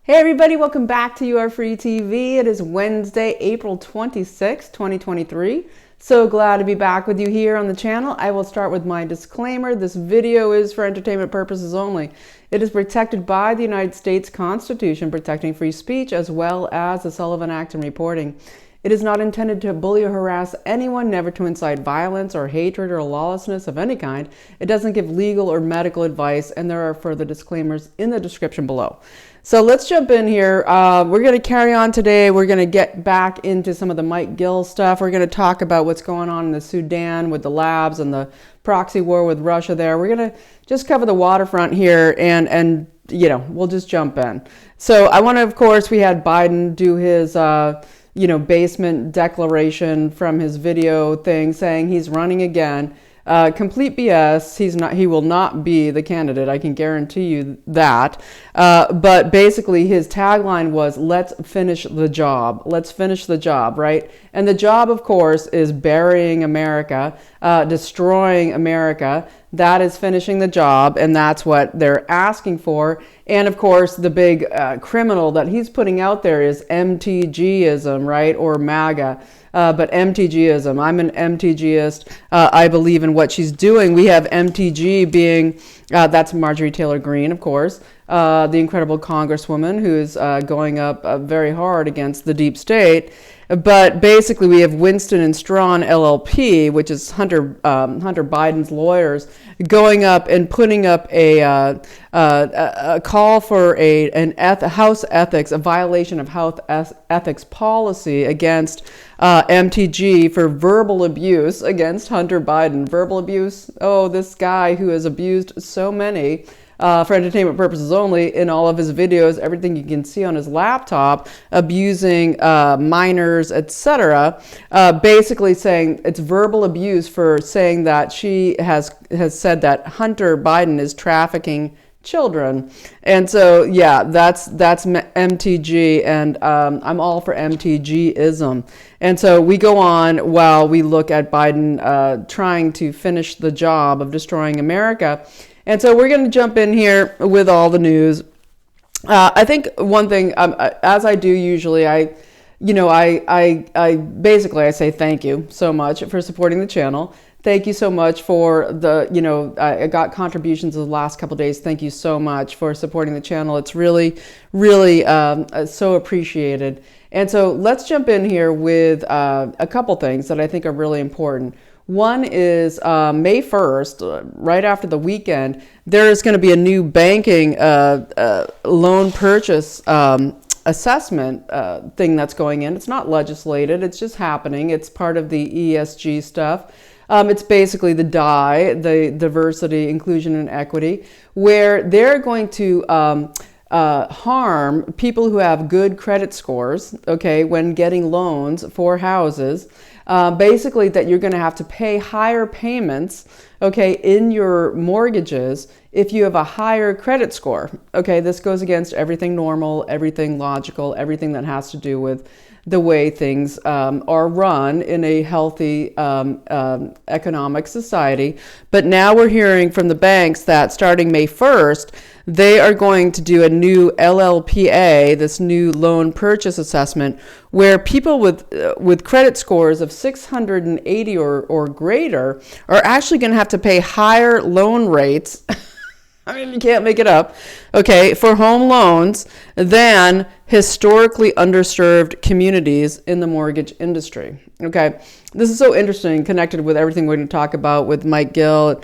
Hey everybody, welcome back to YAFTV. It is Wednesday, April 26, 2023. So glad to be back with you here on the channel. I will start with my disclaimer. This video is for entertainment purposes only. It is protected by the United States Constitution, protecting free speech, as well as the Sullivan Act and reporting. It is not intended to bully or harass anyone, never to incite violence or hatred or lawlessness of any kind. It doesn't give legal or medical advice, and there are further disclaimers in the description below. So let's jump in here. We're going to carry on today. We're going to get back into some of the Gill stuff. We're going to talk about what's going on in the Sudan with the labs and the proxy war with Russia there. We're going to just cover the waterfront here and you know, we'll just jump in. So I want to, of course, we had Biden do his basement declaration from his video thing saying he's running again. Complete BS. He will not be the candidate. I can guarantee you that. But basically his tagline was, let's finish the job. Let's finish the job, right? And the job, of course, is burying America, destroying America. That is finishing the job, and that's what they're asking for. And of course, the big criminal that he's putting out there is MTGism, right? Or MAGA. But MTGism. I'm an MTGist. I believe in what she's doing. We have MTG being, that's Marjorie Taylor Greene, of course, the incredible congresswoman who is going up very hard against the deep state. But basically, we have Winston and Strawn LLP, which is Hunter Biden's lawyers, going up and putting up a call for House ethics, a violation of House ethics policy against MTG for verbal abuse against Hunter Biden. Verbal abuse? Oh, this guy who has abused so many. For entertainment purposes only, in all of his videos, everything you can see on his laptop, abusing minors, etc. Basically saying it's verbal abuse for saying that she has said that Hunter Biden is trafficking children. And so, yeah, that's MTG, and I'm all for MTGism. And so we go on while we look at Biden trying to finish the job of destroying America. And so we're going to jump in here with all the news. I think one thing, as I do usually, I basically say thank you so much for supporting the channel. Thank you so much for the, I got contributions the last couple of days. Thank you so much for supporting the channel. It's really, really so appreciated. And so let's jump in here with a couple things that I think are really important. One is May 1st, right after the weekend, there is going to be a new banking loan purchase assessment thing that's going in. It's not legislated. It's just happening. It's part of the ESG stuff. It's basically the DIE, the diversity, inclusion, and equity, where they're going to harm people who have good credit scores, okay, when getting loans for houses. Basically that you're going to have to pay higher payments, okay, in your mortgages if you have a higher credit score. Okay, this goes against everything normal, everything logical, everything that has to do with the way things are run in a healthy economic society. But now we're hearing from the banks that starting May 1st, they are going to do a new LLPA, this new loan purchase assessment, where people with credit scores of 680 or greater are actually going to have to pay higher loan rates. I mean, you can't make it up, okay, for home loans than historically underserved communities in the mortgage industry. Okay, this is so interesting, connected with everything we're going to talk about with Gill,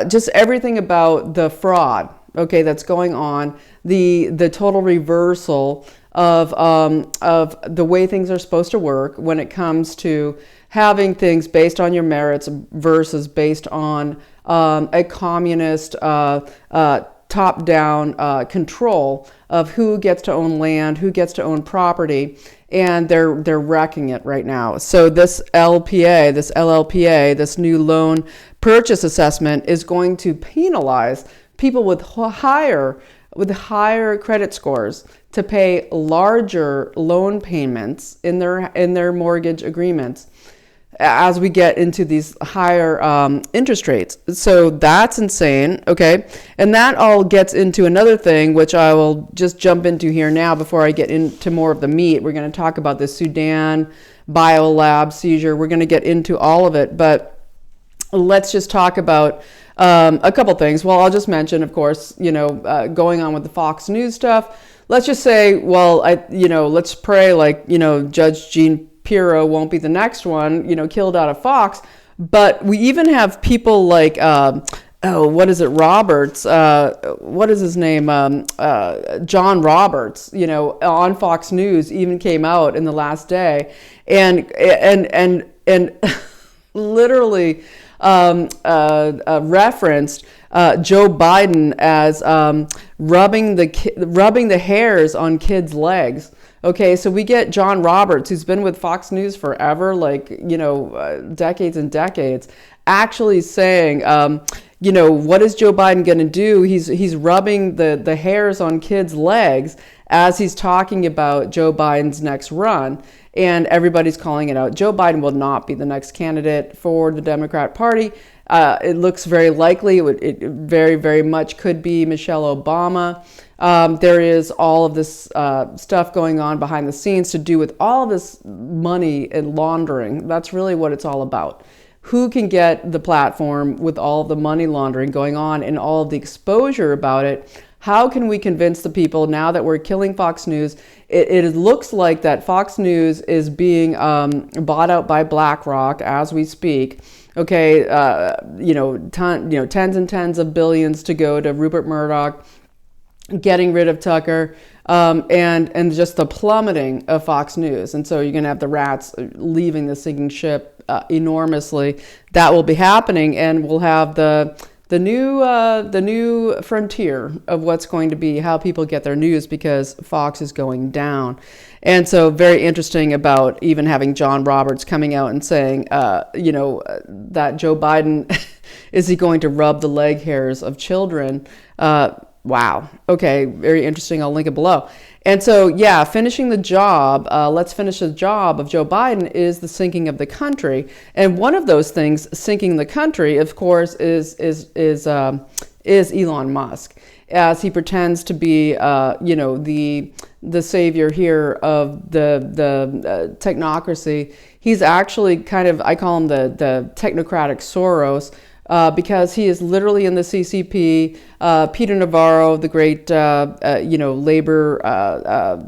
just everything about the fraud, okay, that's going on, the total reversal of the way things are supposed to work when it comes to having things based on your merits versus based on a communist top-down control of who gets to own land, who gets to own property, and they're wrecking it right now. So this LLPA, this new loan purchase assessment, is going to penalize people with higher credit scores to pay larger loan payments in their mortgage agreements. as we get into these higher interest rates. So that's insane, okay? And that all gets into another thing, which I will just jump into here now before I get into more of the meat. We're going to talk about the Sudan biolab seizure. We're going to get into all of it, but let's just talk about a couple things. Well, I'll just mention, of course, going on with the Fox News stuff. Let's just say, well, let's pray like, Judge Jean Pirro won't be the next one, killed out of Fox. But we even have people like, what is it, Roberts? What is his name? John Roberts, on Fox News even came out in the last day and literally referenced Joe Biden as rubbing the hairs on kids' legs. Okay, so we get John Roberts, who's been with Fox News forever, decades and decades, actually saying, what is Joe Biden going to do? He's rubbing the hairs on kids' legs as he's talking about Joe Biden's next run. And everybody's calling it out. Joe Biden will not be the next candidate for the Democrat Party. It looks very likely. It very, very much could be Michelle Obama. There is all of this stuff going on behind the scenes to do with all this money and laundering. That's really what it's all about. Who can get the platform with all of the money laundering going on and all of the exposure about it? How can we convince the people now that we're killing Fox News? It looks like that Fox News is being bought out by BlackRock as we speak. Okay, tens and tens of billions to go to Rupert Murdoch, getting rid of Tucker, and just the plummeting of Fox News. And so you're going to have the rats leaving the sinking ship enormously. That will be happening, and we'll have the new frontier of what's going to be how people get their news, because Fox is going down. And so very interesting about even having John Roberts coming out and saying, that Joe Biden, is he going to rub the leg hairs of children? Wow. Okay. Very interesting. I'll link it below. And so, yeah, finishing the job, let's finish the job of Joe Biden is the sinking of the country. And one of those things sinking the country, of course, is Elon Musk, as he pretends to be, the savior here of the technocracy. He's actually kind of, I call him the technocratic Soros. Because he is literally in the CCP. Peter Navarro, the great, labor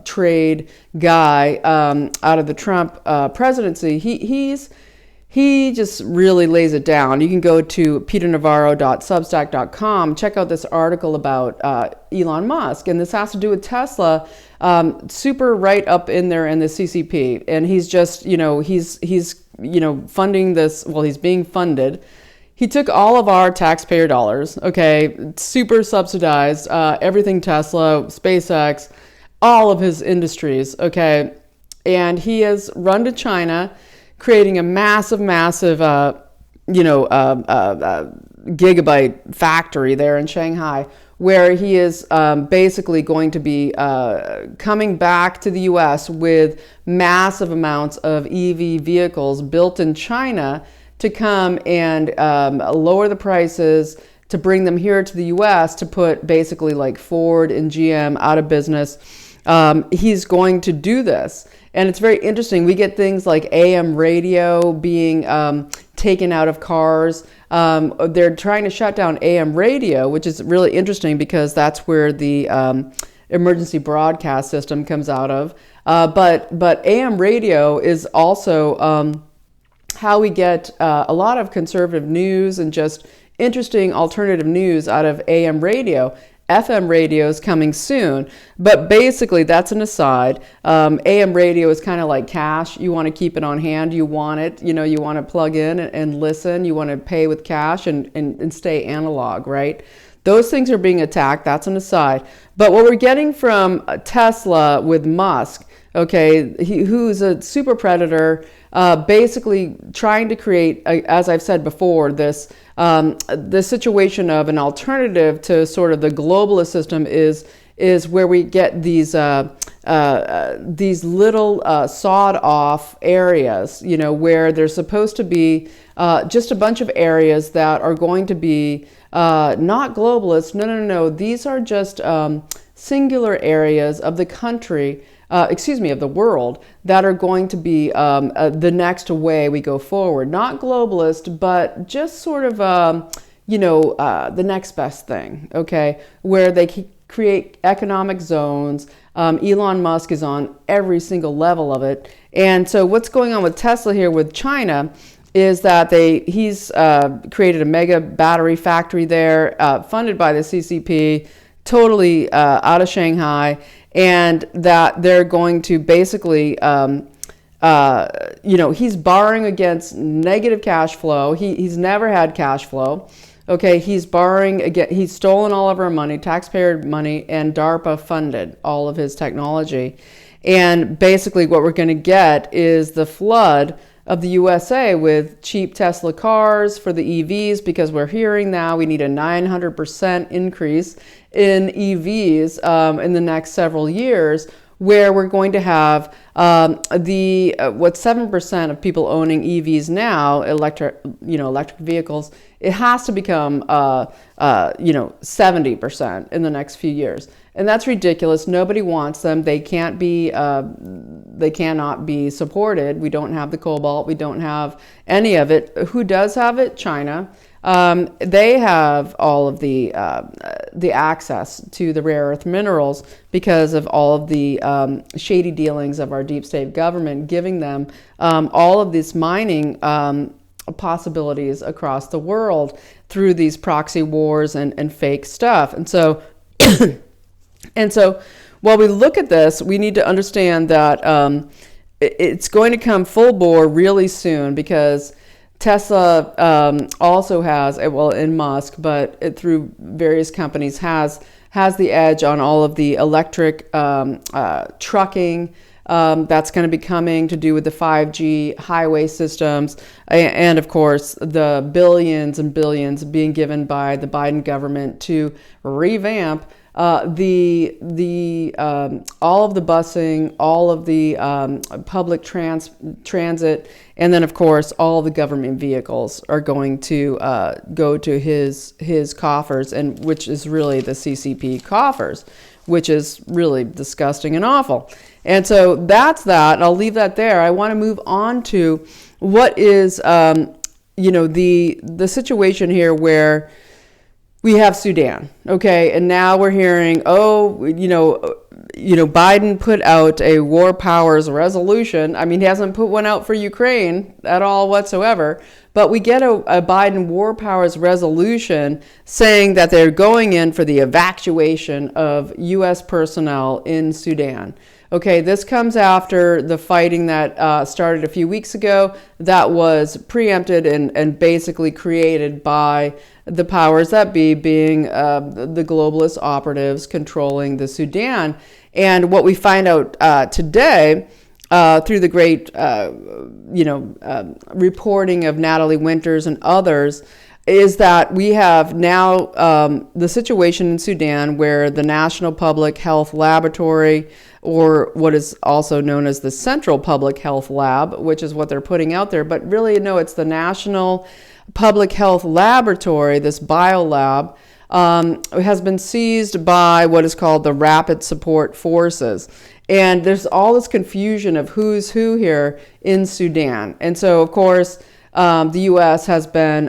trade guy out of the Trump presidency, he just really lays it down. You can go to peternavarro.substack.com, check out this article about Elon Musk, and this has to do with Tesla, super right up in there in the CCP. And he's just, he's funding this, well, he's being funded. He took all of our taxpayer dollars, okay, super subsidized, everything Tesla, SpaceX, all of his industries, okay, and he has run to China, creating a massive, gigabyte factory there in Shanghai, where he is basically going to be coming back to the U.S. with massive amounts of EV vehicles built in China to come and lower the prices, to bring them here to the U.S. to put basically like Ford and GM out of business. He's going to do this. And it's very interesting. We get things like AM radio being taken out of cars. They're trying to shut down AM radio, which is really interesting because that's where the emergency broadcast system comes out of. But AM radio is also how we get a lot of conservative news and just interesting alternative news out of AM radio. FM radio is coming soon, but basically that's an aside. AM radio is kind of like cash. You want to keep it on hand. You want it, you want to plug in and listen. You want to pay with cash and stay analog, right? Those things are being attacked. That's an aside. But what we're getting from Tesla with Musk, okay, who's a super predator, basically trying to create, as I've said before, this the situation of an alternative to sort of the globalist system is is where we get these little sawed-off areas, you know, where there's supposed to be just a bunch of areas that are going to be not globalist. No. These are just singular areas of the country, of the world, that are going to be the next way we go forward. Not globalist, but just sort of, the next best thing, okay? Where they create economic zones. Elon Musk is on every single level of it. And so what's going on with Tesla here with China is that he's created a mega battery factory there, funded by the CCP, totally out of Shanghai, and that they're going to basically, he's borrowing against negative cash flow. He's never had cash flow. Okay, he's borrowing again. He's stolen all of our money, taxpayer money, and DARPA funded all of his technology. And basically what we're going to get is the flood of the USA with cheap Tesla cars for the EVs, because we're hearing now we need a 900% increase in EVs in the next several years, where we're going to have what 7% of people owning EVs now, electric vehicles, it has to become 70% in the next few years. And that's ridiculous. Nobody wants them. They cannot be supported. We don't have the cobalt. We don't have any of it. Who does have it? China. They have all of the access to the rare earth minerals because of all of the shady dealings of our deep state government, giving them all of this mining possibilities across the world through these proxy wars and fake stuff. And so while we look at this, we need to understand that it's going to come full bore really soon, because Tesla also has, well, in Musk, but through various companies, has the edge on all of the electric trucking that's going to be coming to do with the 5G highway systems, and of course the billions and billions being given by the Biden government to revamp all of the busing, all of the public transit, and then of course all the government vehicles are going to go to his coffers, and which is really the CCP coffers, which is really disgusting and awful. And so that's that. I'll leave that there. I want to move on to what is the situation here where we have Sudan, okay, and now we're hearing, Biden put out a war powers resolution. I mean, he hasn't put one out for Ukraine at all whatsoever, but we get a Biden war powers resolution saying that they're going in for the evacuation of U.S. personnel in Sudan. Okay, this comes after the fighting that started a few weeks ago that was preempted and basically created by the powers that be, being the globalist operatives controlling the Sudan. And what we find out today through the great, reporting of Natalie Winters and others, is that we have now the situation in Sudan where the National Public Health Laboratory, or what is also known as the Central Public Health Lab, which is what they're putting out there, but really, no, it's the National Public Health Laboratory, this biolab, has been seized by what is called the Rapid Support Forces. And there's all this confusion of who's who here in Sudan. And so, of course, the U.S. has been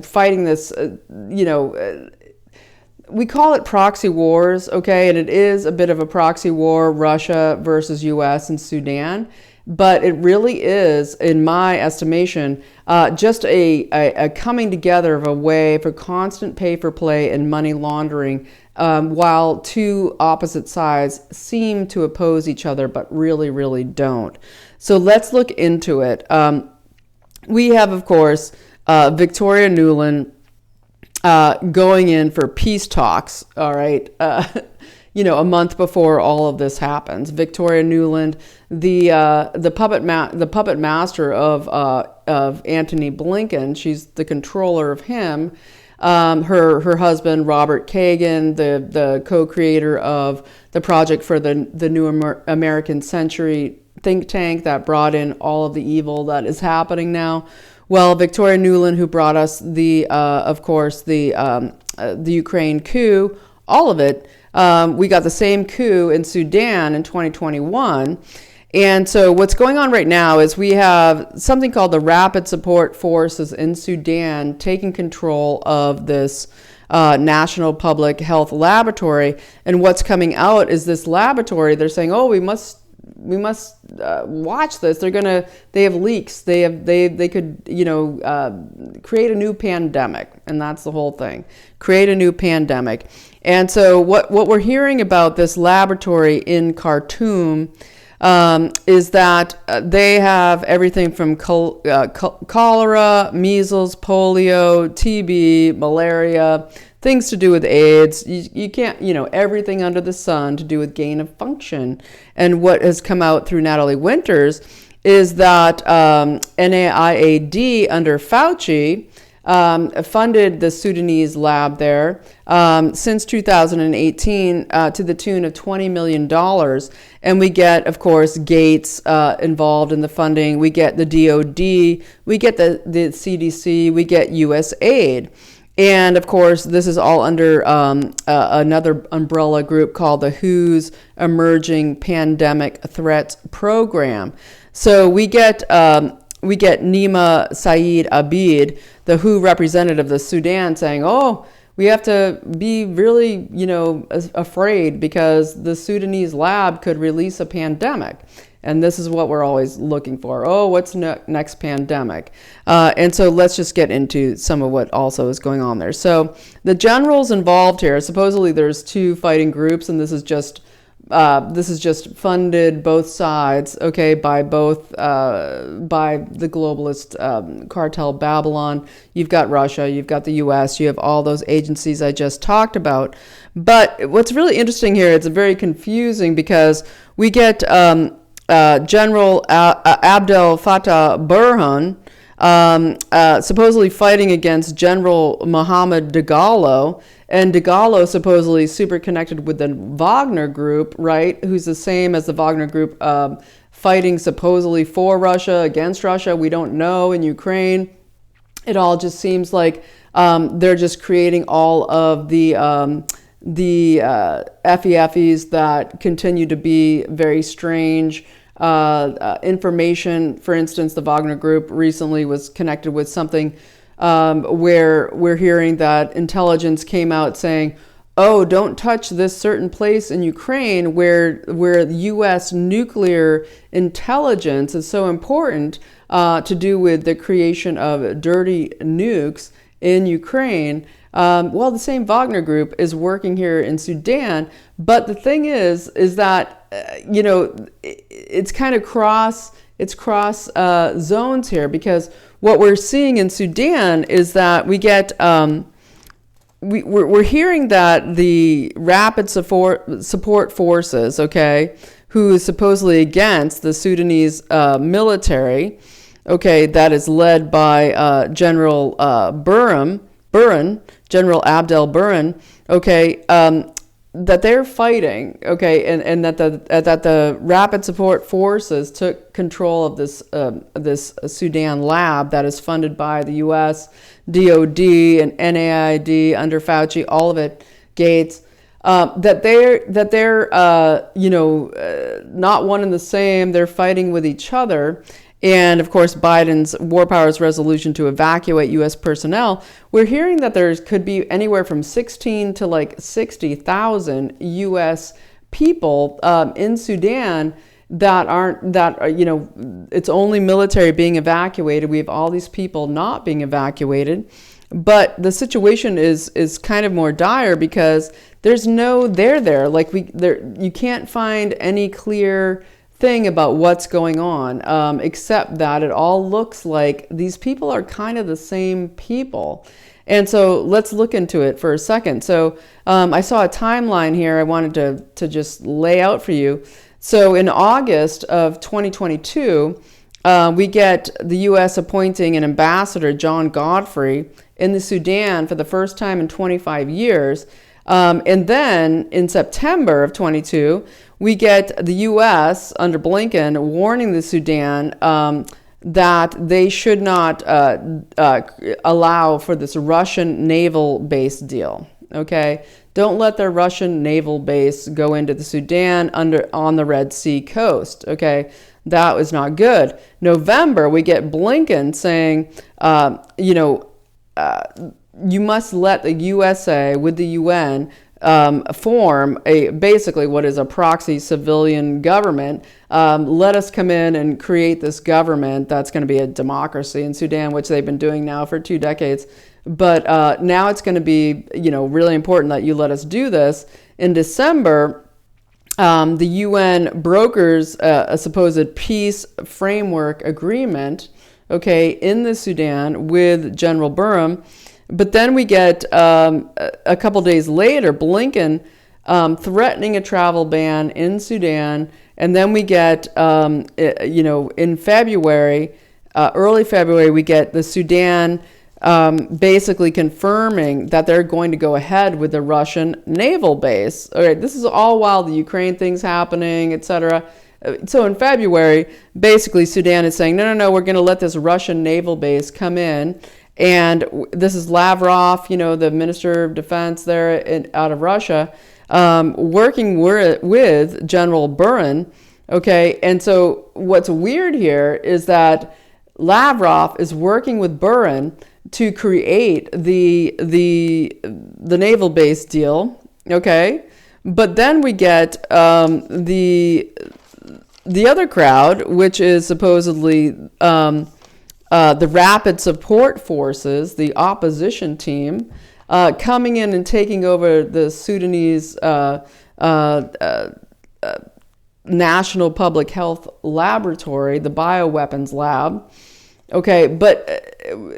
fighting this, we call it proxy wars, okay? And it is a bit of a proxy war, Russia versus U.S. and Sudan. But it really is, in my estimation, just a coming together of a way for constant pay for play and money laundering, while two opposite sides seem to oppose each other, but really, really don't. So let's look into it. We have, of course, Victoria Nuland going in for peace talks, all right, a month before all of this happens. Victoria Nuland, the puppet master of Antony Blinken, she's the controller of him, Her husband, Robert Kagan, the co-creator of the Project for the New American Century think tank that brought in all of the evil that is happening now. Well, Victoria Nuland, who brought us of course, the Ukraine coup, all of it. We got the same coup in Sudan in 2021. And so what's going on right now is we have something called the Rapid Support Forces in Sudan taking control of this National Public Health Laboratory. And what's coming out is this laboratory, they're saying, oh, we must watch this. They have leaks. They could, create a new pandemic. And that's the whole thing. Create a new pandemic. And so what we're hearing about this laboratory in Khartoum is that they have everything from cholera, measles, polio, TB, malaria, things to do with AIDS. You can't, everything under the sun to do with gain of function. And what has come out through Natalie Winters is that NIAID under Fauci funded the Sudanese lab there since 2018 to the tune of $20 million. And we get, of course, Gates involved in the funding. We get the DOD. We get the CDC. We get USAID. And, of course, this is all under another umbrella group called the WHO's Emerging Pandemic Threats Program. So we get Nima Saeed Abid, the WHO representative of Sudan, saying, oh, we have to be really, afraid because the Sudanese lab could release a pandemic. And this is what we're always looking for. Oh, what's next pandemic? And so let's just get into some of what also is going on there. So the generals involved here, supposedly there's two fighting groups, and this is just funded both sides, okay, by the globalist cartel Babylon. You've got Russia, you've got the U.S., you have all those agencies I just talked about. But what's really interesting here, it's very confusing because we get General Abdel Fattah Burhan supposedly fighting against General Mohammed Dagalo, and Dagalo supposedly super connected with the Wagner Group, right? Who's the same as the Wagner Group, fighting supposedly for Russia, against Russia. We don't know in Ukraine. It all just seems like they're just creating all of the FEFs that continue to be very strange information. For instance, the Wagner Group recently was connected with something where we're hearing that intelligence came out saying, oh, don't touch this certain place in Ukraine where U.S. nuclear intelligence is so important to do with the creation of dirty nukes in Ukraine. Well, the same Wagner Group is working here in Sudan, but the thing is that it's kind of cross zones here, because what we're seeing in Sudan is that we get we're hearing that the Rapid Support Forces, okay, who is supposedly against the Sudanese military, okay, that is led by General General Abdel Burhan, okay, that they're fighting, okay, and that the Rapid Support Forces took control of this Sudan lab that is funded by the U.S., DOD, and NIAID under Fauci, all of it, Gates, that they're not one and the same. They're fighting with each other. And, of course, Biden's War Powers resolution to evacuate U.S. personnel, we're hearing that there could be anywhere from 16 to like 60,000 U.S. people in Sudan it's only military being evacuated. We have all these people not being evacuated. But the situation is kind of more dire because there's no there. Like you can't find any clear thing about what's going on, except that it all looks like these people are kind of the same people. And so let's look into it for a second. So I saw a timeline here I wanted to just lay out for you. So in August of 2022, we get the U.S. appointing an ambassador, John Godfrey, in the Sudan for the first time in 25 years. And then in September of 22, we get the U.S. under Blinken warning the Sudan that they should not allow for this Russian naval base deal. Okay, don't let their Russian naval base go into the Sudan on the Red Sea coast. Okay, that was not good. November, we get Blinken saying, you must let the USA with the UN form basically what is a proxy civilian government. Let us come in and create this government that's going to be a democracy in Sudan, which they've been doing now for 2 decades. But now it's going to be, really important that you let us do this. In December, the UN brokers a supposed peace framework agreement, okay, in the Sudan with General Burham. But then we get a couple days later, Blinken threatening a travel ban in Sudan. And then we get, in February, early February, we get the Sudan basically confirming that they're going to go ahead with the Russian naval base. All right, this is all while the Ukraine thing's happening, etc. So in February, basically Sudan is saying, no, we're going to let this Russian naval base come in. And this is Lavrov, the Minister of Defense there out of Russia, working with General Burhan. Okay, and so what's weird here is that Lavrov is working with Burhan to create the naval base deal. Okay, but then we get the other crowd, which is supposedly the Rapid Support Forces, the opposition team, coming in and taking over the Sudanese National Public Health Laboratory, the bioweapons lab. Okay, but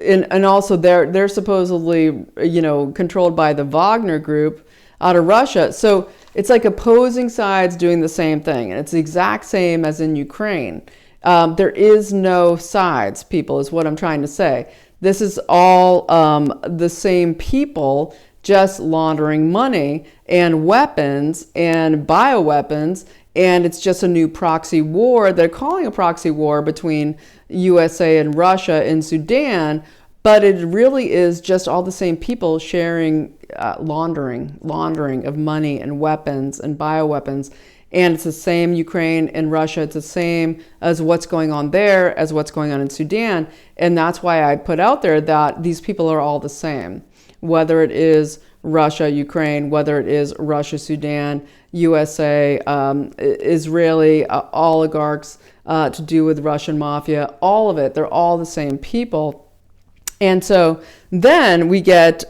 and also they're supposedly controlled by the Wagner Group out of Russia. So it's like opposing sides doing the same thing, and it's the exact same as in Ukraine. There is no sides, people, is what I'm trying to say. This is all the same people just laundering money and weapons and bioweapons, and it's just a new proxy war. They're calling a proxy war between USA and Russia in Sudan, but it really is just all the same people sharing laundering of money and weapons and bioweapons. And it's the same Ukraine and Russia. It's the same as what's going on there as what's going on in Sudan. And that's why I put out there that these people are all the same. Whether it is Russia, Ukraine, whether it is Russia, Sudan, USA, Israeli oligarchs to do with Russian mafia, all of it, they're all the same people. And so then we get...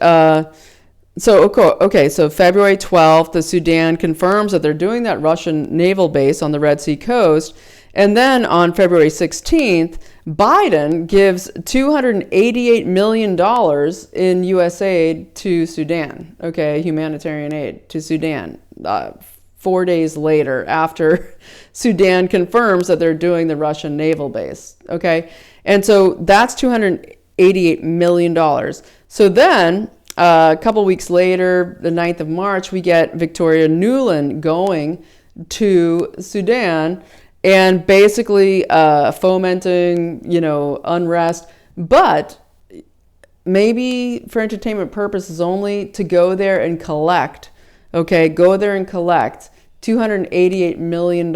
So February 12th, the Sudan confirms that they're doing that Russian naval base on the Red Sea coast. And then on February 16th, Biden gives $288 million in U.S. aid to Sudan, okay, humanitarian aid to Sudan, 4 days later after Sudan confirms that they're doing the Russian naval base, okay? And so that's $288 million. So then... a couple weeks later, the 9th of March, we get Victoria Nuland going to Sudan and basically fomenting, unrest, but maybe for entertainment purposes only, to go there and collect, $288 million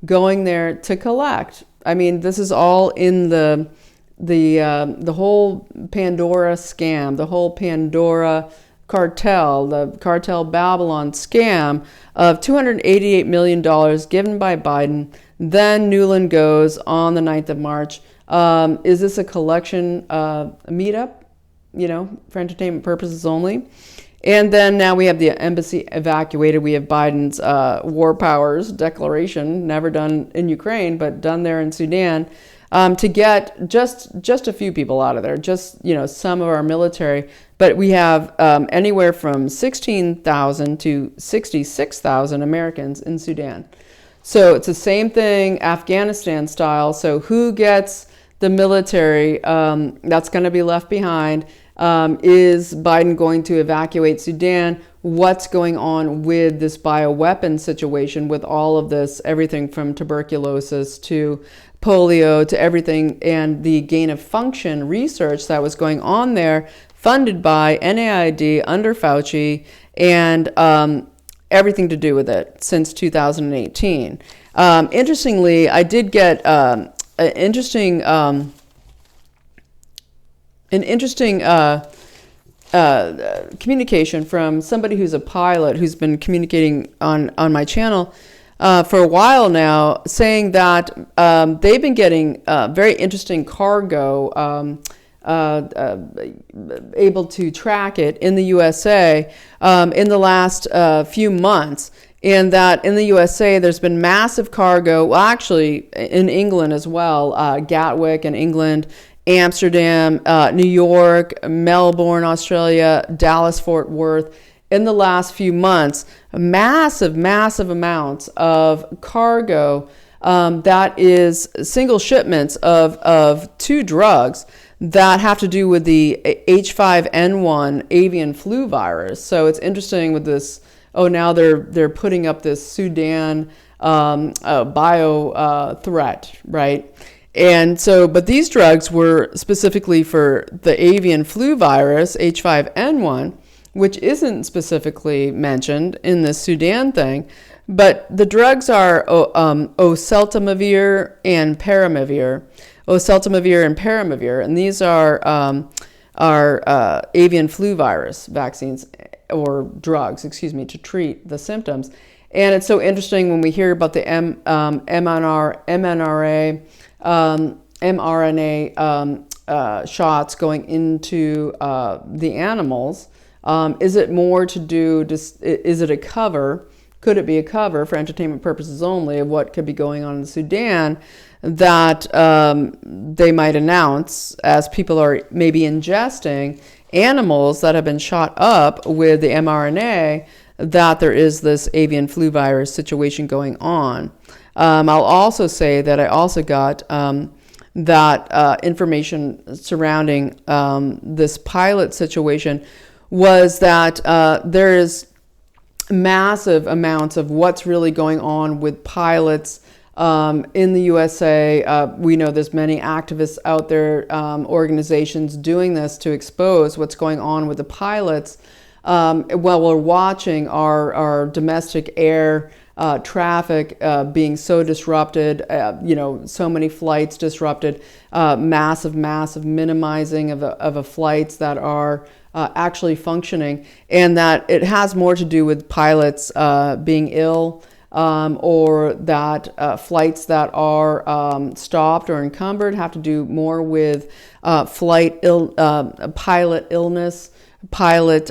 going there to collect. I mean, this is all in the whole Pandora scam, the whole Pandora cartel, the Cartel Babylon scam of $288 million given by Biden. Then Nuland goes on the 9th of March. Is this a collection meetup, for entertainment purposes only? And then now we have the embassy evacuated. We have Biden's war powers declaration, never done in Ukraine, but done there in Sudan. To get just a few people out of there, just, some of our military. But we have anywhere from 16,000 to 66,000 Americans in Sudan. So it's the same thing, Afghanistan style. So who gets the military that's going to be left behind? Is Biden going to evacuate Sudan? What's going on with this bioweapon situation with all of this, everything from tuberculosis to polio to everything, and the gain of function research that was going on there, funded by NIAID under Fauci, and everything to do with it since 2018. Interestingly, I did get an interesting communication from somebody who's a pilot who's been communicating on my channel for a while now, saying that they've been getting very interesting cargo, able to track it in the USA in the last few months. And that in the USA, there's been massive cargo, well, actually in England as well, Gatwick in England, Amsterdam, New York, Melbourne, Australia, Dallas, Fort Worth, in the last few months, massive amounts of cargo that is single shipments of two drugs that have to do with the H5N1 avian flu virus. So it's interesting with this. Oh, now they're putting up this Sudan bio threat, right? And so, but these drugs were specifically for the avian flu virus, H5N1, which isn't specifically mentioned in the Sudan thing. But the drugs are oseltamivir and paramivir. Oseltamivir and paramivir, and these are avian flu virus vaccines or drugs, to treat the symptoms. And it's so interesting when we hear about the mRNA shots going into the animals. Is it more to do, is it a cover? Could it be a cover for entertainment purposes only of what could be going on in Sudan that they might announce as people are maybe ingesting animals that have been shot up with the mRNA, that there is this avian flu virus situation going on. I'll also say that I also got that information surrounding this pilot situation was that there is massive amounts of what's really going on with pilots in the USA. We know there's many activists out there, organizations doing this to expose what's going on with the pilots. While we're watching our domestic air traffic being so disrupted, so many flights disrupted, massive minimizing of flights that are actually functioning, and that it has more to do with pilots being ill, or that flights that are stopped or encumbered have to do more with pilot illness, pilot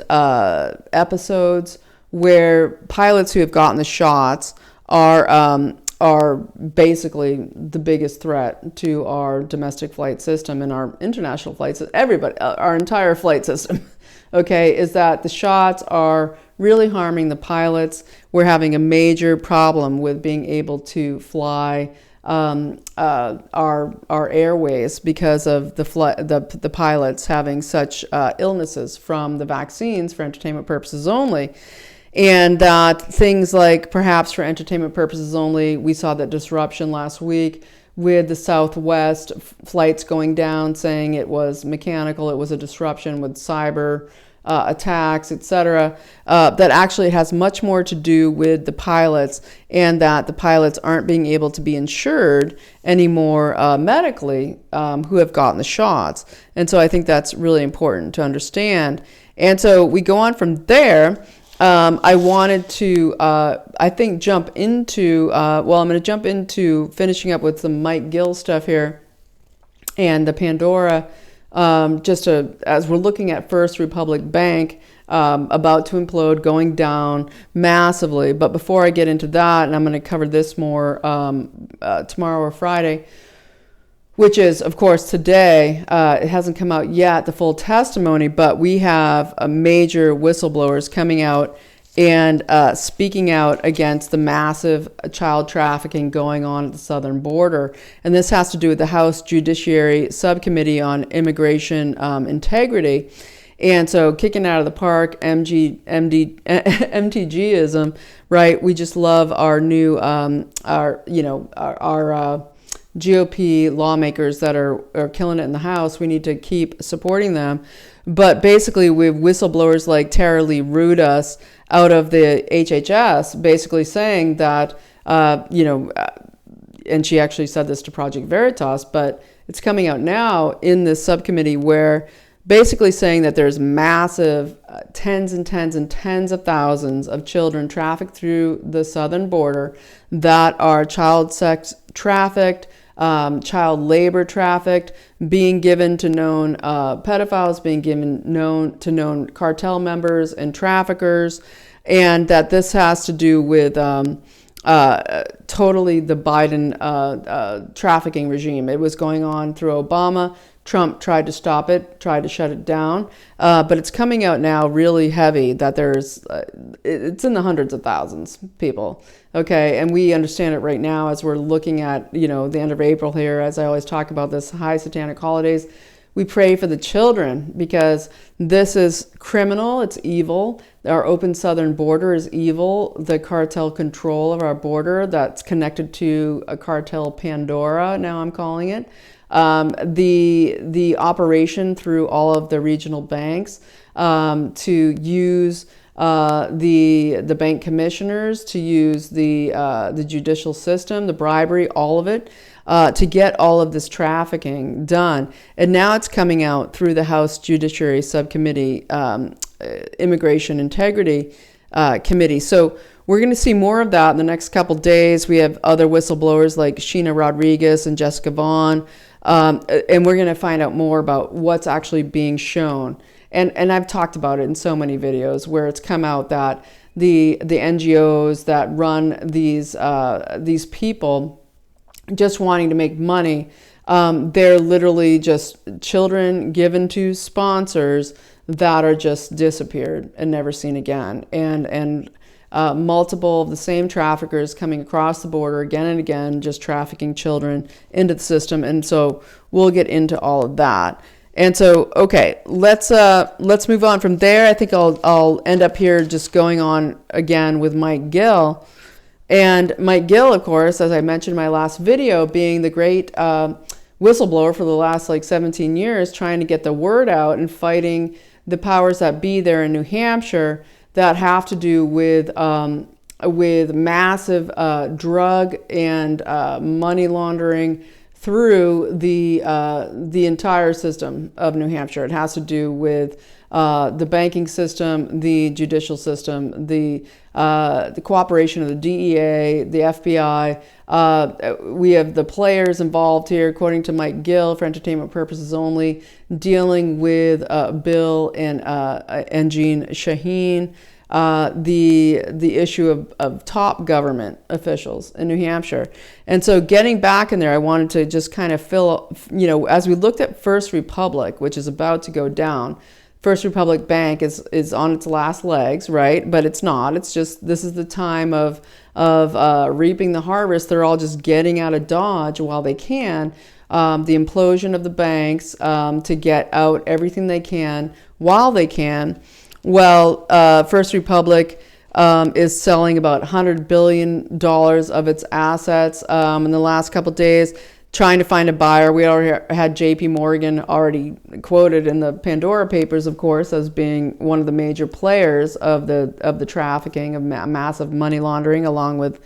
episodes, where pilots who have gotten the shots are basically the biggest threat to our domestic flight system and our international flights. Everybody, our entire flight system. Okay, is that the shots are really harming the pilots. We're having a major problem with being able to fly our airways because of the pilots having such illnesses from the vaccines for entertainment purposes only. And that things like, perhaps for entertainment purposes only, we saw that disruption last week with the Southwest flights going down, saying it was mechanical, it was a disruption with cyber attacks, etc. That actually has much more to do with the pilots, and that the pilots aren't being able to be insured anymore medically who have gotten the shots. And so I think that's really important to understand. And so we go on from there. I wanted to, jump into, I'm going to jump into finishing up with some Mike Gill stuff here and the Pandora, as we're looking at First Republic Bank about to implode, going down massively. But before I get into that, and I'm going to cover this more tomorrow or Friday, which is, of course, today. It hasn't come out yet, the full testimony, but we have a major whistleblowers coming out and speaking out against the massive child trafficking going on at the southern border. And this has to do with the House Judiciary Subcommittee on Immigration Integrity. And so kicking out of the park, MTGism, right? We just love our new, our GOP lawmakers that are killing it in the House. We need to keep supporting them. But basically, we have whistleblowers like Tara Lee Rudas out of the HHS basically saying that, and she actually said this to Project Veritas, but it's coming out now in this subcommittee where basically saying that there's massive tens and tens and tens of thousands of children trafficked through the southern border that are child sex trafficked, child labor trafficked, being given to known pedophiles, being given to known cartel members and traffickers, and that this has to do with totally the Biden trafficking regime. It was going on through Obama. Trump tried to stop it, tried to shut it down, but it's coming out now really heavy that it's in the hundreds of thousands people, okay? And we understand it right now as we're looking at, the end of April here, as I always talk about this high satanic holidays. We pray for the children because this is criminal, it's evil. Our open southern border is evil. The cartel control of our border that's connected to a Cartel Pandora, now I'm calling it. The operation through all of the regional banks to use the bank commissioners, to use the judicial system, the bribery, all of it, to get all of this trafficking done. And now it's coming out through the House Judiciary Subcommittee, Immigration Integrity Committee. So we're going to see more of that in the next couple days. We have other whistleblowers like Sheena Rodriguez and Jessica Vaughn. And we're going to find out more about what's actually being shown. And I've talked about it in so many videos where it's come out that the NGOs that run these people just wanting to make money, they're literally just children given to sponsors that are just disappeared and never seen again. And multiple of the same traffickers coming across the border again and again, just trafficking children into the system. And so we'll get into all of that. And so, okay, let's move on from there. I think I'll end up here just going on again with Mike Gill. And Mike Gill, of course, as I mentioned in my last video, being the great whistleblower for the last 17 years, trying to get the word out and fighting the powers that be there in New Hampshire that have to do with massive drug and money laundering through the entire system of New Hampshire. It has to do with the banking system, the judicial system, the cooperation of the DEA, the FBI. We have the players involved here, according to Mike Gill, for entertainment purposes only, dealing with Bill and Jean Shaheen, the issue of top government officials in New Hampshire. And so getting back in there, I wanted to just kind of fill, as we looked at First Republic, which is about to go down. First Republic Bank is on its last legs, right? But it's not. It's just, this is the time of reaping the harvest. They're all just getting out of Dodge while they can. The implosion of the banks to get out everything they can while they can. Well, First Republic is selling about $100 billion of its assets in the last couple of days, trying to find a buyer. We already had JP Morgan already quoted in the Pandora Papers, of course, as being one of the major players of the trafficking of massive money laundering, along with,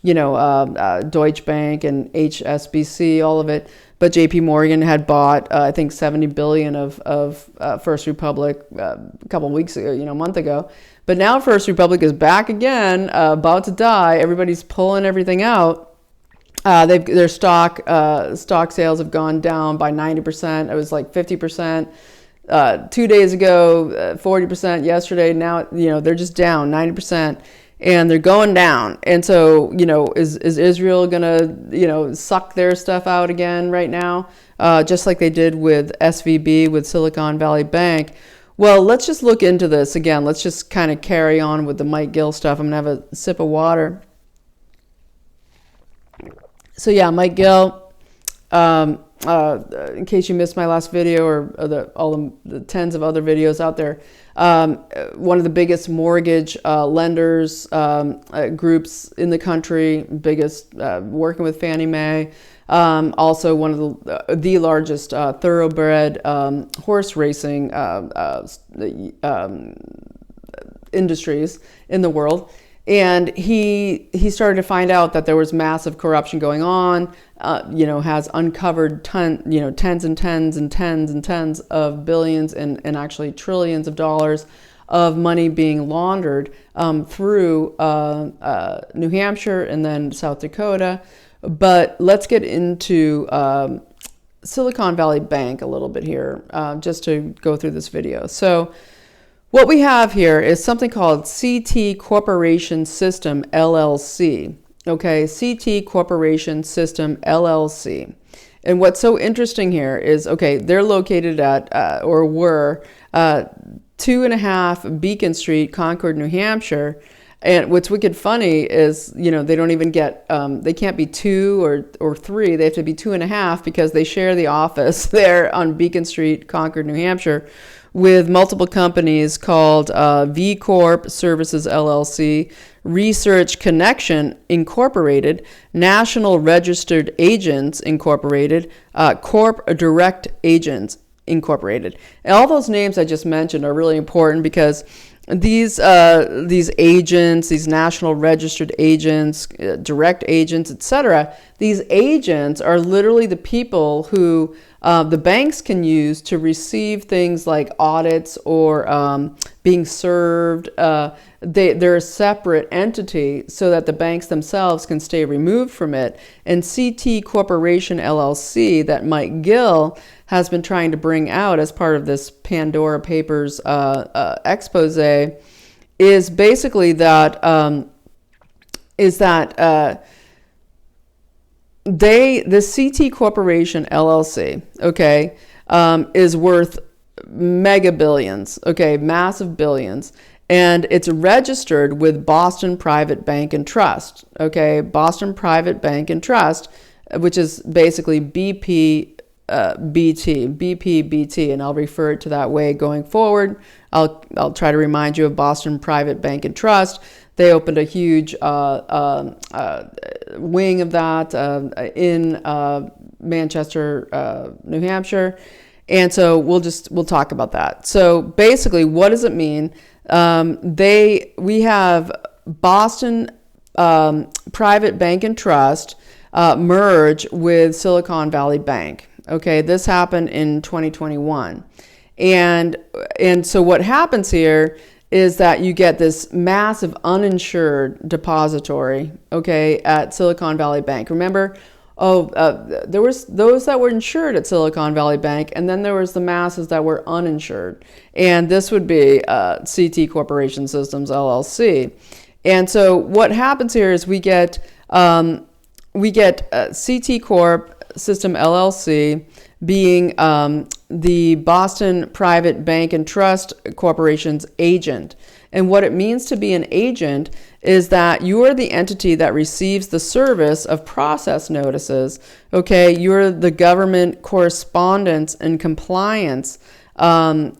Deutsche Bank and HSBC, all of it. But JP Morgan had bought, I think, $70 billion of First Republic a couple of weeks ago, a month ago. But now First Republic is back again, about to die. Everybody's pulling everything out. Their stock sales have gone down by 90%. It was like 50% 2 days ago, 40% yesterday. Now, they're just down 90%. And they're going down. And so, is Israel going to, suck their stuff out again right now, just like they did with SVB, with Silicon Valley Bank? Well, let's just look into this again. Let's just kind of carry on with the Mike Gill stuff. I'm going to have a sip of water. So yeah, Mike Gill, in case you missed my last video or all the tens of other videos out there, one of the biggest mortgage lenders groups in the country, biggest working with Fannie Mae, also one of the largest thoroughbred horse racing industries in the world. And he started to find out that there was massive corruption going on, has uncovered tens and tens and tens and tens of billions and actually trillions of dollars of money being laundered through New Hampshire and then South Dakota. But let's get into Silicon Valley Bank a little bit here, just to go through this video. So what we have here is something called CT Corporation System LLC. Okay, CT Corporation System LLC. And what's so interesting here is, okay, they're located at, or were, 2.5 Beacon Street, Concord, New Hampshire. And what's wicked funny is, they don't even get, they can't be 2 or 3. They have to be 2.5 because they share the office there on Beacon Street, Concord, New Hampshire, with multiple companies called V Corp Services LLC, Research Connection Incorporated, National Registered Agents Incorporated, Corp Direct Agents Incorporated. And all those names I just mentioned are really important because these agents, these national registered agents, direct agents, etc., these agents are literally the people who the banks can use to receive things like audits or being served. They're a separate entity so that the banks themselves can stay removed from it. And CT Corporation LLC that Mike Gill has been trying to bring out as part of this Pandora Papers expose is basically that the CT Corporation LLC, okay, is worth mega billions, okay, massive billions, and it's registered with Boston Private Bank and Trust, okay, Boston Private Bank and Trust, which is basically BPBT, and I'll refer it to that way going forward. I'll try to remind you of Boston Private Bank and Trust. They opened a huge wing of that in Manchester, New Hampshire. And so we'll talk about that. So basically, what does it mean? We have Boston Private Bank and Trust merge with Silicon Valley Bank. Okay, this happened in 2021. And so what happens here is that you get this massive uninsured depository, okay, at Silicon Valley Bank. Remember, there was those that were insured at Silicon Valley Bank, and then there was the masses that were uninsured. And this would be CT Corporation Systems LLC. And so what happens here is we get CT Corp System LLC being the Boston Private Bank and Trust Corporation's agent. And what it means to be an agent is that you are the entity that receives the service of process notices. Okay, you're the government correspondence and compliance outfit.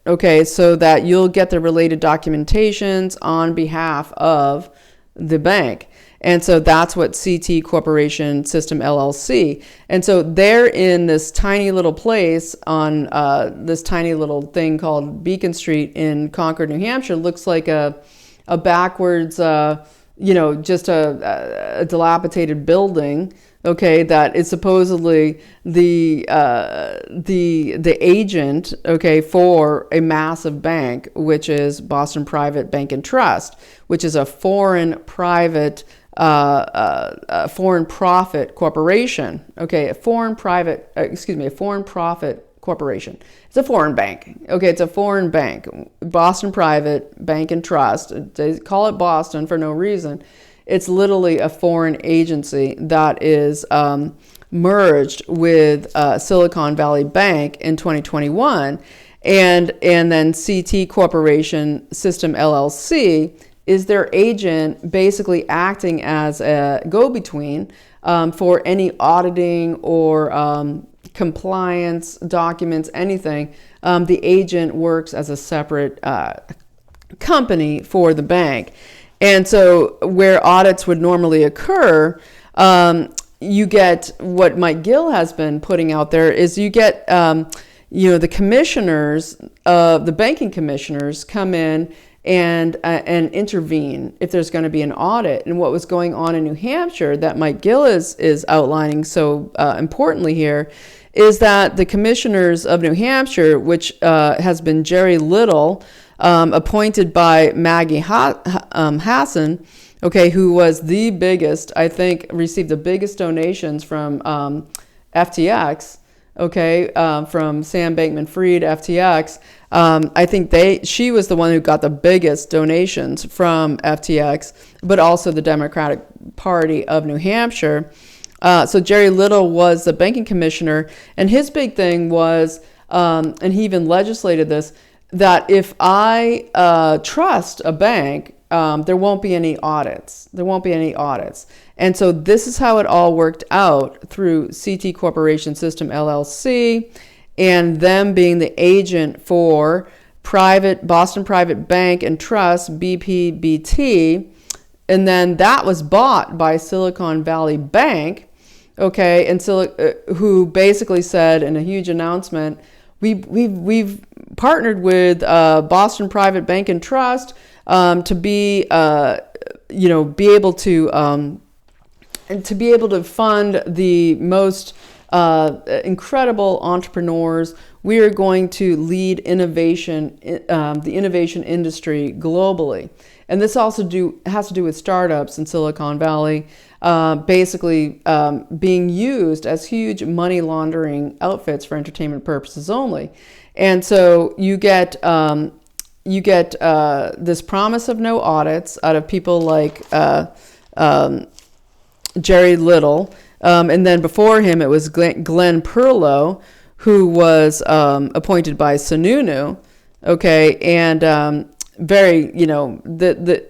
Okay, so that you'll get the related documentations on behalf of the bank. And so that's what CT Corporation System LLC. And so they're in this tiny little place on this tiny little thing called Beacon Street in Concord, New Hampshire. Looks like a backwards, just a dilapidated building. Okay, that is supposedly the agent, okay, for a massive bank, which is Boston Private Bank and Trust, which is a foreign profit corporation. Okay, a foreign profit corporation. It's a foreign bank. Okay, it's a foreign bank. Boston Private Bank and Trust. They call it Boston for no reason. It's literally a foreign agency that is merged with Silicon Valley Bank in 2021. And then CT Corporation System LLC is their agent, basically acting as a go-between for any auditing or compliance documents, anything. The agent works as a separate company for the bank. And so where audits would normally occur, you get what Mike Gill has been putting out there is you get, the commissioners, the banking commissioners come in and intervene if there's going to be an audit. And what was going on in New Hampshire that Mike Gill is outlining so importantly here is that the commissioners of New Hampshire, which has been Jerry Little, appointed by Maggie Hassan, who was the biggest, I think, received the biggest donations from FTX, from Sam Bankman-Fried, FTX. I think she was the one who got the biggest donations from FTX, but also the Democratic Party of New Hampshire. So Jerry Little was the banking commissioner, and his big thing was, and he even legislated this, that if I trust a bank, there won't be any audits. There won't be any audits. And so this is how it all worked out through CT Corporation System LLC and them being the agent for Boston Private Bank and Trust, BPBT. And then that was bought by Silicon Valley Bank, and who basically said in a huge announcement, we've partnered with Boston Private Bank and Trust to be able to fund the most incredible entrepreneurs. We are going to lead innovation, the innovation industry globally. And this also has to do with startups in Silicon Valley, basically being used as huge money laundering outfits for entertainment purposes only. And so you get this promise of no audits out of people like Jerry Little, and then before him it was Glenn Perlow, who was appointed by Sununu, and very, the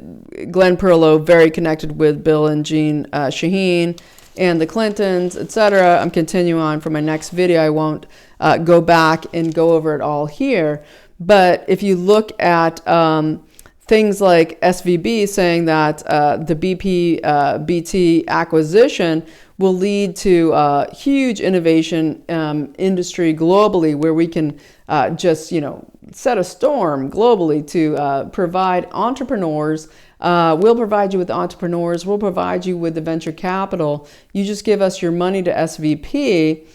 Glenn Perlow very connected with Bill and Jean Shaheen and the Clintons, etc. I'm continuing on for my next video. I won't go back and go over it all here. But if you look at things like SVB saying that the BPBT acquisition will lead to huge innovation industry globally, where we can just, set a storm globally to provide entrepreneurs. We'll provide you with entrepreneurs. We'll provide you with the venture capital. You just give us your money to SVB,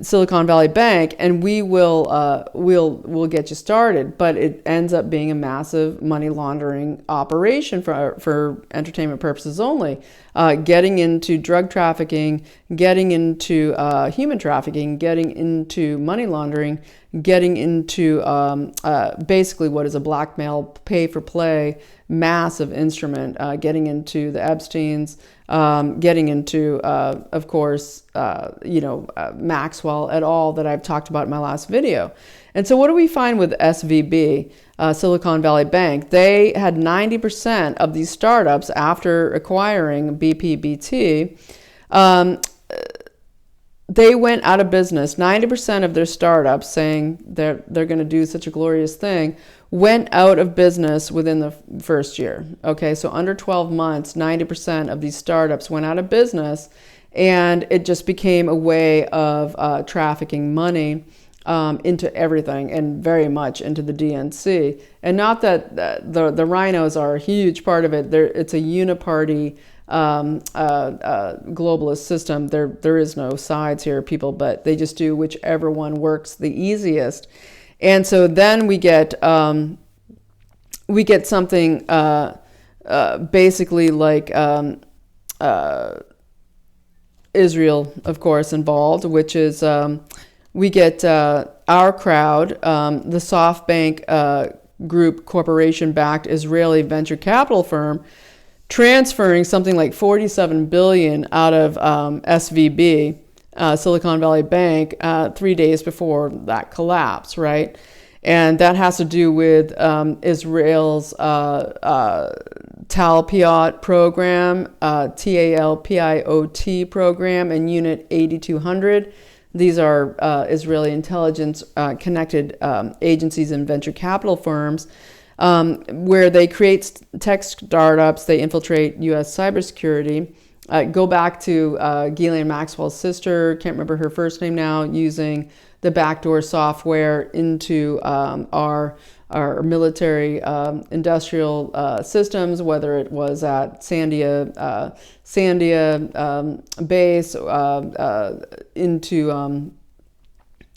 Silicon Valley Bank, and we'll get you started. But it ends up being a massive money laundering operation for entertainment purposes only, getting into drug trafficking, getting into human trafficking, getting into money laundering, getting into basically what is a blackmail pay-for-play massive instrument, getting into the Epsteins, getting into, of course, Maxwell et al. That I've talked about in my last video. And so what do we find with SVB, Silicon Valley Bank? They had 90% of these startups after acquiring BPBT. They went out of business. 90% of their startups, saying they're going to do such a glorious thing, went out of business within the first year. So under 12 months, 90% of these startups went out of business, and it just became a way of trafficking money into everything, and very much into the DNC. And not that the rhinos are a huge part of it. It's a uniparty globalist system. There is no sides here, people, but they just do whichever one works the easiest. And so then we get something basically like Israel, of course, involved, which is we get our crowd, the SoftBank Group Corporation-backed Israeli venture capital firm, transferring something like $47 billion out of SVB, Silicon Valley Bank, 3 days before that collapse, right? And that has to do with Israel's Talpiot program, TALPIOT program, and Unit 8200. These are Israeli intelligence connected agencies and venture capital firms, where they create tech startups, they infiltrate U.S. cybersecurity. Go back to Ghislaine Maxwell's sister, can't remember her first name now, using the backdoor software into our military industrial systems, whether it was at Sandia base, into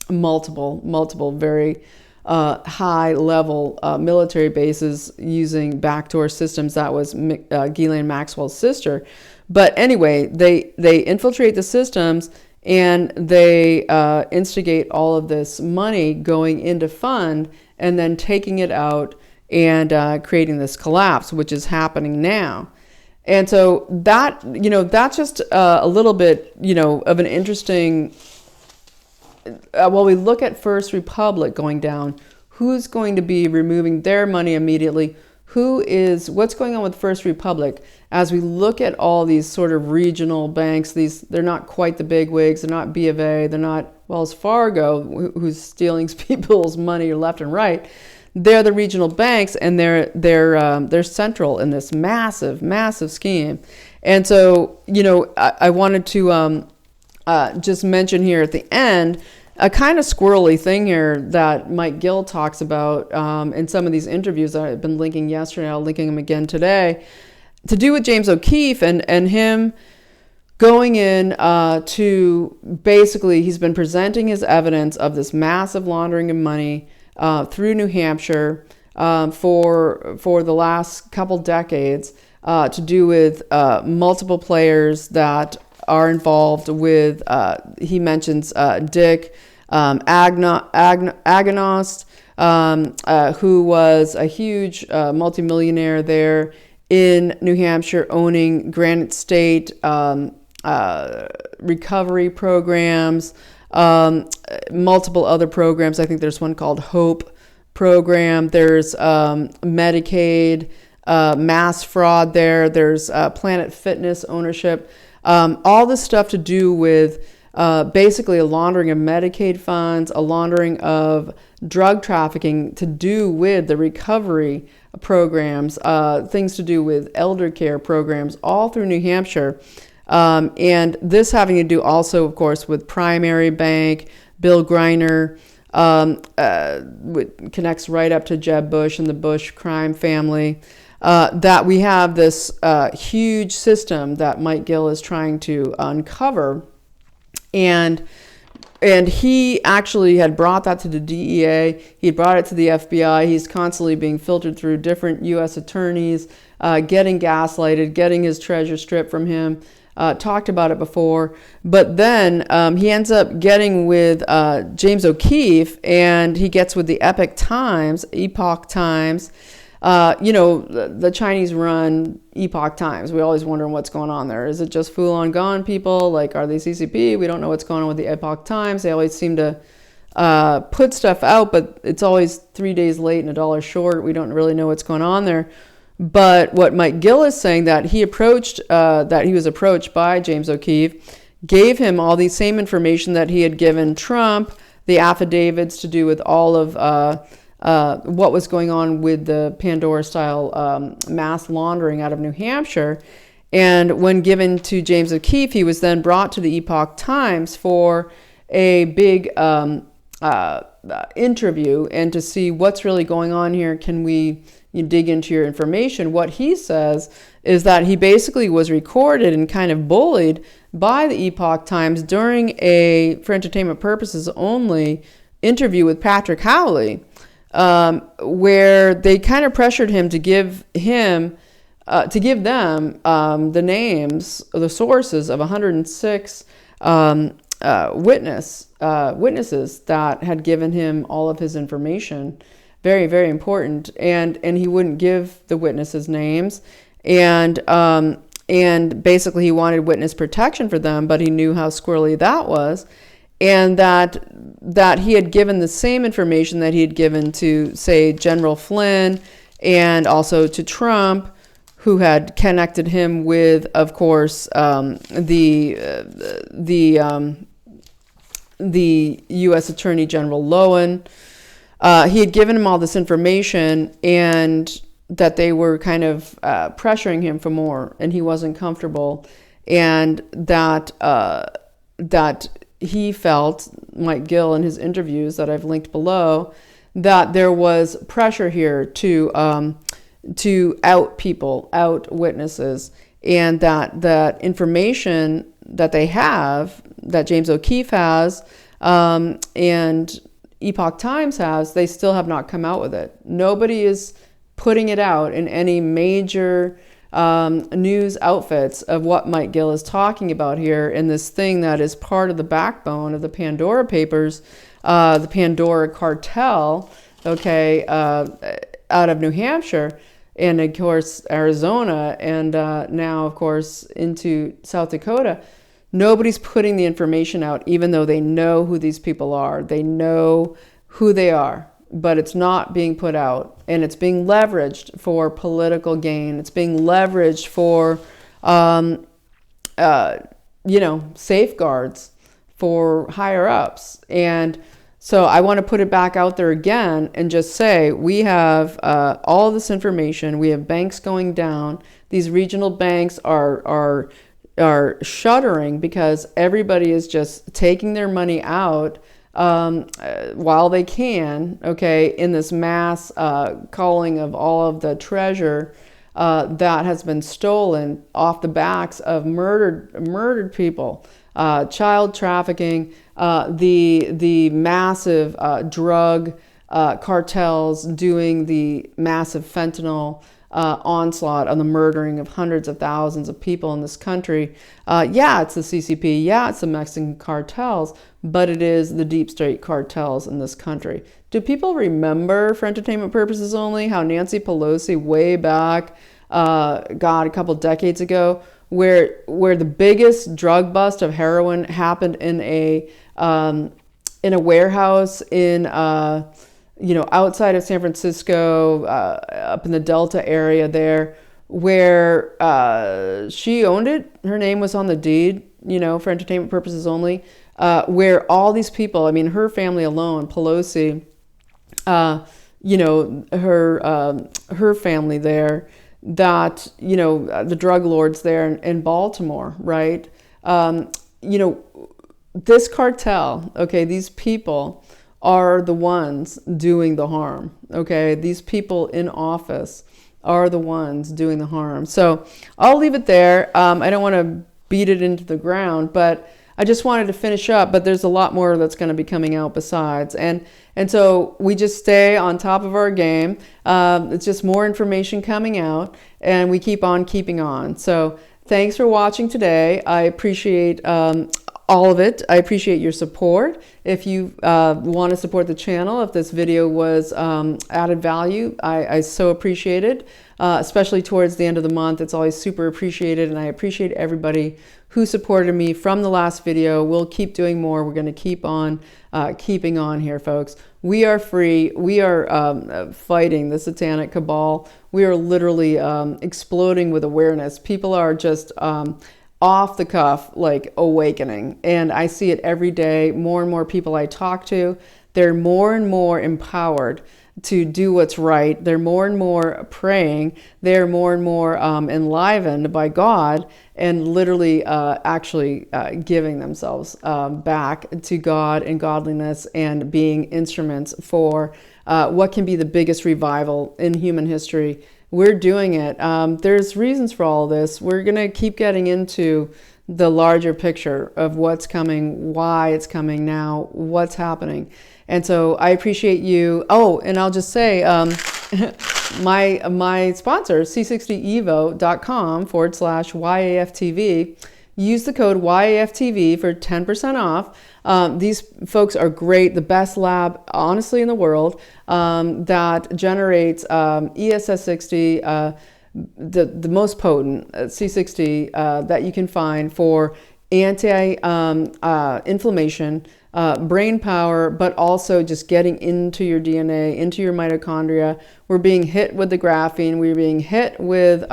multiple very high level military bases using backdoor systems. That was Ghislaine Maxwell's sister. But anyway, they infiltrate the systems, and they instigate all of this money going into fund and then taking it out and creating this collapse, which is happening now. And so that, that's just a little bit, of an interesting, while we look at First Republic going down, who's going to be removing their money immediately? What's going on with First Republic? As we look at all these sort of regional banks, they're not quite the big wigs, they're not B of A, they're not Wells Fargo, who's stealing people's money left and right. They're the regional banks, and they're central in this massive scheme. And so, I wanted to just mention here at the end a kind of squirrely thing here that Mike Gill talks about in some of these interviews that I've been linking yesterday. I'll linking them again today, to do with James O'Keefe and him going in to basically, he's been presenting his evidence of this massive laundering of money through New Hampshire for the last couple decades, to do with multiple players that are involved with, he mentions Dick Agnost, who was a huge multimillionaire there in New Hampshire, owning Granite State recovery programs, multiple other programs. I think there's one called Hope program. There's Medicaid, mass fraud there. There's Planet Fitness ownership. All this stuff to do with basically a laundering of Medicaid funds, a laundering of drug trafficking to do with the recovery programs, things to do with elder care programs, all through New Hampshire. And this having to do also, of course, with Primary Bank, Bill Greiner, connects right up to Jeb Bush and the Bush crime family. That we have this huge system that Mike Gill is trying to uncover. And he actually had brought that to the DEA. He brought it to the FBI. He's constantly being filtered through different U.S. attorneys, getting gaslighted, getting his treasure stripped from him. Talked about it before. But then he ends up getting with James O'Keefe, and he gets with the Epoch Times. The Chinese run Epoch Times. We always wonder what's going on there. Is it just Falun Gong people? Like, are they CCP? We don't know what's going on with the Epoch Times. They always seem to put stuff out, but it's always 3 days late and $1 short. We don't really know what's going on there. But what Mike Gill is saying, that he was approached by James O'Keefe, gave him all the same information that he had given Trump, the affidavits to do with all of what was going on with the Pandora-style mass laundering out of New Hampshire. And when given to James O'Keefe, he was then brought to the Epoch Times for a big interview and to see what's really going on here. Can we dig into your information? What he says is that he basically was recorded and kind of bullied by the Epoch Times during a, for entertainment purposes only, interview with Patrick Howley, where they kind of pressured him to give them the names, the sources of 106 witnesses that had given him all of his information. Very, very important. And he wouldn't give the witnesses' names. and basically he wanted witness protection for them, but he knew how squirrely that was, and that he had given the same information that he had given to, say, General Flynn, and also to Trump, who had connected him with, of course, the U.S. Attorney General Lowen. He had given him all this information, and that they were kind of pressuring him for more, and he wasn't comfortable, and that he felt, Mike Gill in his interviews that I've linked below, that there was pressure here to out people, out witnesses, and that information that they have, that James O'Keefe has, and Epoch Times has, they still have not come out with it. Nobody is putting it out in any major news outfits of what Mike Gill is talking about here in this thing that is part of the backbone of the Pandora Papers, the Pandora Cartel, okay, out of New Hampshire, and of course Arizona, and now of course into South Dakota. Nobody's putting the information out, even though they know who these people are. They know who they are, but it's not being put out, and it's being leveraged for political gain. It's being leveraged for, safeguards for higher ups. And so I want to put it back out there again and just say, we have all this information. We have banks going down. These regional banks are shuddering because everybody is just taking their money out while they can, okay, in this mass culling of all of the treasure that has been stolen off the backs of murdered people, child trafficking, the massive drug cartels doing the massive fentanyl onslaught on the murdering of hundreds of thousands of people in this country. Yeah, it's the CCP. Yeah, it's the Mexican cartels, but it is the deep state cartels in this country. Do people remember, for entertainment purposes only, how Nancy Pelosi way back, a couple decades ago, where the biggest drug bust of heroin happened in a warehouse in outside of San Francisco, up in the Delta area there, where she owned it. Her name was on the deed, for entertainment purposes only, where all these people, I mean, her family alone, Pelosi, her family there, that, the drug lords there in Baltimore, right? This cartel, okay, these people are the ones doing the harm, okay? These people in office are the ones doing the harm. So I'll leave it there. I don't want to beat it into the ground, but I just wanted to finish up, but there's a lot more that's going to be coming out besides. And so we just stay on top of our game. It's just more information coming out, and we keep on keeping on. So thanks for watching today. I appreciate all of it. I appreciate your support. If you want to support the channel, if this video was added value, I so appreciate it, especially towards the end of the month. It's always super appreciated, and I appreciate everybody who supported me from the last video. We'll keep doing more. We're going to keep on keeping on here, folks. We are free. We are fighting the satanic cabal. We are literally exploding with awareness. People are just off the cuff, like awakening. And I see it every day. More and more people I talk to, they're more and more empowered to do what's right. They're more and more praying. They're more and more enlivened by God, and literally actually giving themselves back to God and godliness, and being instruments for what can be the biggest revival in human history. We're doing it. There's reasons for all this. We're going to keep getting into the larger picture of what's coming, why it's coming now, what's happening. And so I appreciate you. Oh, and I'll just say, my sponsor, c60evo.com/YAFTV. Use the code YAFTV for 10% off. These folks are great, the best lab, honestly, in the world, that generates ESS60, the most potent C60 that you can find for anti-inflammation, brain power, but also just getting into your DNA, into your mitochondria. We're being hit with the graphene. We're being hit with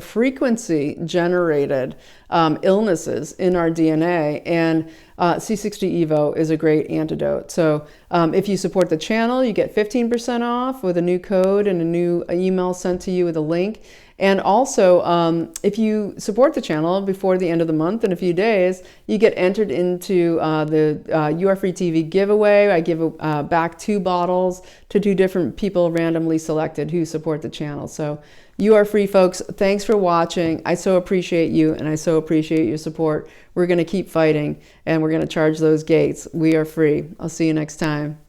frequency-generated illnesses in our DNA, and C60 Evo is a great antidote. So if you support the channel, you get 15% off with a new code and a new email sent to you with a link. And also, if you support the channel before the end of the month, in a few days, you get entered into the YAFTV giveaway. I give back 2 bottles to 2 different people randomly selected who support the channel. So you are free, folks. Thanks for watching. I so appreciate you, and I so appreciate your support. We're going to keep fighting, and we're going to charge those gates. We are free. I'll see you next time.